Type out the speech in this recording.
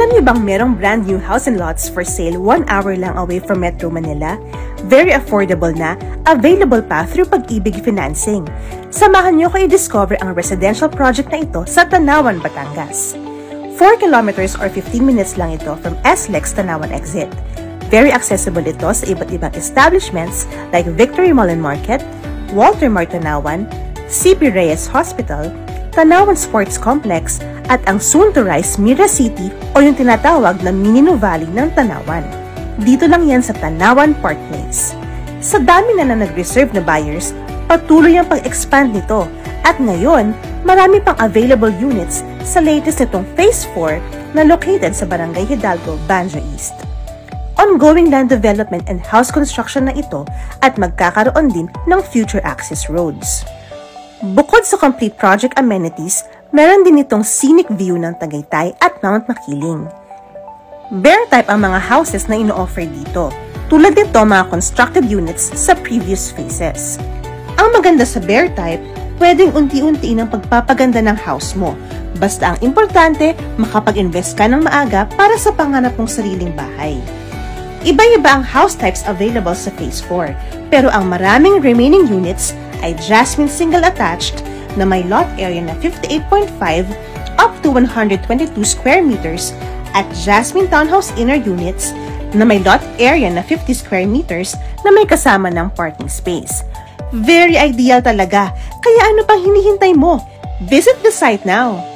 Alam niyo bang merong brand new house and lots for sale 1 hour lang away from Metro Manila? Very affordable na, available pa through Pag-ibig Financing. Samahan niyo ko i-discover ang residential project na ito sa Tanawan, Batangas. 4 kilometers or 15 minutes lang ito from SLEX Tanawan Exit. Very accessible ito sa iba't ibang establishments like Victory Mall and Market, Walter Mart Tanawan, CP Reyes Hospital, Tanawan Sports Complex, at ang soon-to-rise Mira City o yung tinatawag na Mini Nuvali ng Tanawan. Dito lang yan sa Tanawan Park Place. Sa dami na nag-reserve na buyers, patuloy ang pag-expand nito at ngayon, marami pang available units sa latest nitong Phase 4 na located sa Barangay Hidalgo, Banjo East. Ongoing land development and house construction na ito at magkakaroon din ng future access roads. Bukod sa complete project amenities, meron din itong scenic view ng Tagaytay at Mount Makiling. Bear type ang mga houses na ino-offer dito, tulad nito mga constructed units sa previous phases. Ang maganda sa bear type, pwedeng unti-unti ng pagpapaganda ng house mo, basta ang importante, makapag-invest ka ng maaga para sa pangarap mong sariling bahay. Iba-iba ang house types available sa Phase 4, pero ang maraming remaining units ay Jasmine Single Attached na may lot area na 58.5 up to 122 square meters at Jasmine Townhouse Inner Units na may lot area na 50 square meters na may kasama ng parking space. Very ideal talaga, kaya ano pang hinihintay mo? Visit the site now!